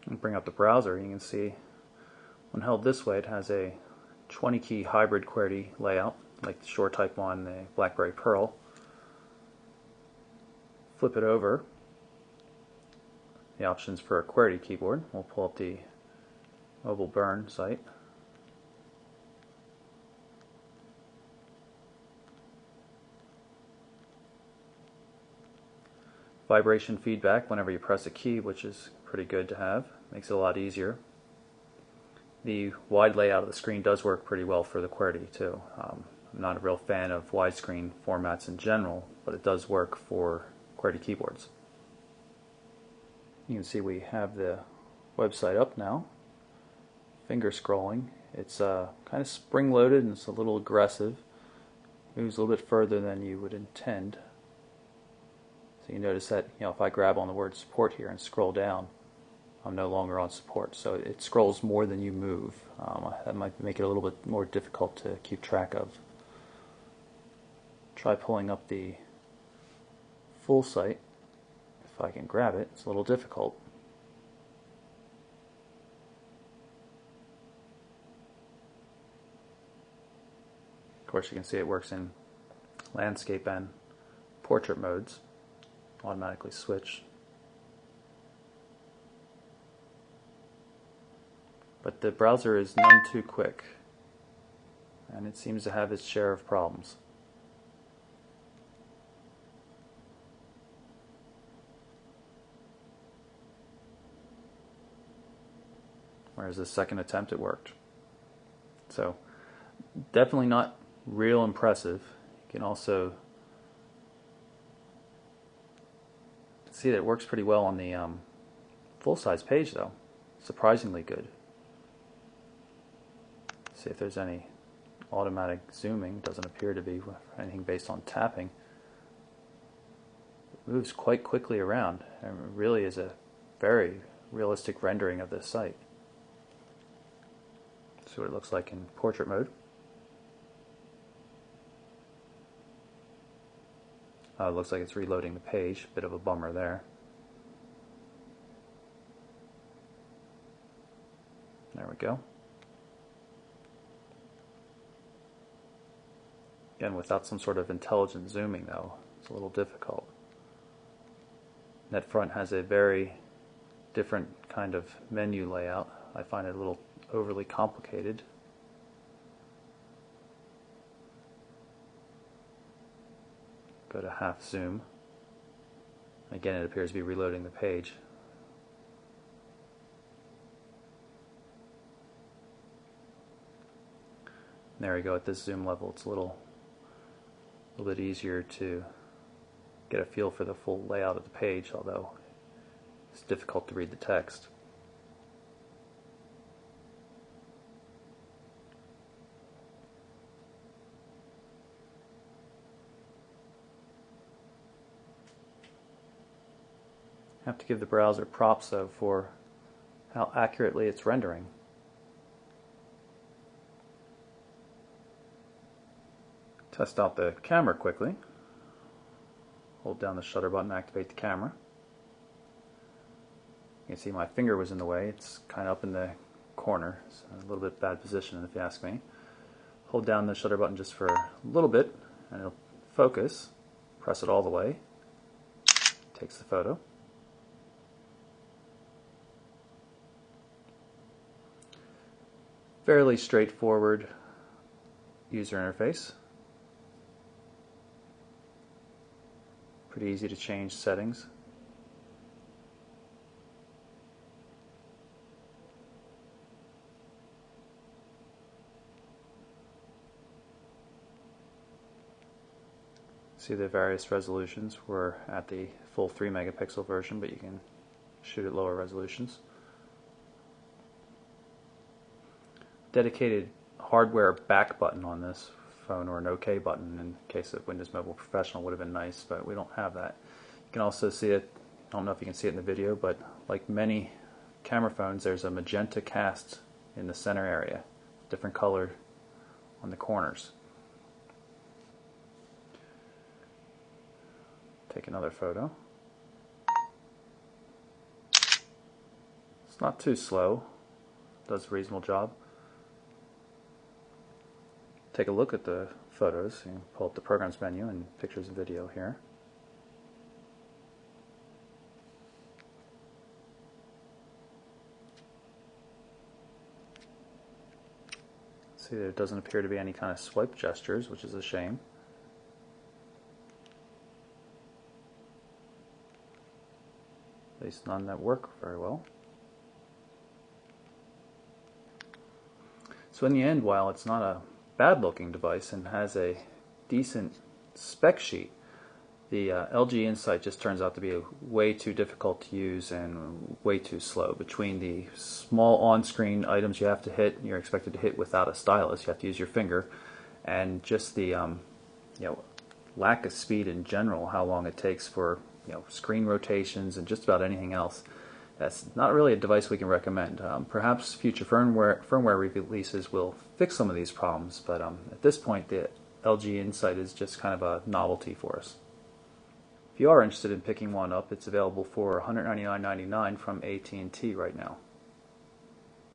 And bring up the browser, you can see when held this way it has a 20 key hybrid QWERTY layout like the Shore Type 1, the BlackBerry Pearl. Flip it over, the options for a QWERTY keyboard. We'll pull up the mobile burn site. Vibration feedback whenever you press a key, which is pretty good to have. Makes it a lot easier. The wide layout of the screen does work pretty well for the QWERTY too. I'm not a real fan of widescreen formats in general, but it does work for QWERTY keyboards. You can see we have the website up now. Finger scrolling. It's kind of spring-loaded and it's a little aggressive. Moves a little bit further than you would intend. So you notice that, if I grab on the word support here and scroll down, I'm no longer on support. So it scrolls more than you move. That might make it a little bit more difficult to keep track of. Try pulling up the full site. If I can grab it, it's a little difficult. Of course, you can see it works in landscape and portrait modes. Automatically switch. But the browser is none too quick, and it seems to have its share of problems. Whereas the second attempt it worked. So definitely not real impressive. You can also see that it works pretty well on the full-size page though. Surprisingly good. See if there's any automatic zooming. Doesn't appear to be anything based on tapping. It moves quite quickly around and it really is a very realistic rendering of this site. See what it looks like in portrait mode. It looks like it's reloading the page. Bit of a bummer there. There we go. Again, without some sort of intelligent zooming though, it's a little difficult. NetFront has a very different kind of menu layout. I find it a little overly complicated. Go to half zoom. Again, it appears to be reloading the page. And there we go. At this zoom level, it's a little bit easier to get a feel for the full layout of the page, although it's difficult to read the text. I have to give the browser props though for how accurately it's rendering. Test out the camera quickly. Hold down the shutter button to activate the camera. You can see my finger was in the way. It's kind of up in the corner. It's a little bit bad position if you ask me. Hold down the shutter button just for a little bit and it'll focus. Press it all the way. Takes the photo. Fairly straightforward user interface. Pretty easy to change settings. See the various resolutions. We're at the full 3 megapixel version, but you can shoot at lower resolutions. Dedicated hardware back button on this phone, or an OK button in case of Windows Mobile Professional would have been nice, but we don't have that. You can also see it, I don't know if you can see it in the video, but like many camera phones, there's a magenta cast in the center area, different color on the corners. Take another photo. It's not too slow. Does a reasonable job. Take a look at the photos. You can pull up the Programs menu and Pictures and Video here. See, there doesn't appear to be any kind of swipe gestures, which is a shame. At least none that work very well. So in the end, while it's not a bad looking device and has a decent spec sheet, the LG Incite just turns out to be way too difficult to use and way too slow. Between the small on-screen items you have to hit, you're expected to hit without a stylus, you have to use your finger, and just the lack of speed in general, how long it takes for screen rotations and just about anything else. That's not really a device we can recommend. Perhaps future firmware releases will fix some of these problems, but at this point the LG Incite is just kind of a novelty for us. If you are interested in picking one up, it's available for $199.99 from AT&T right now.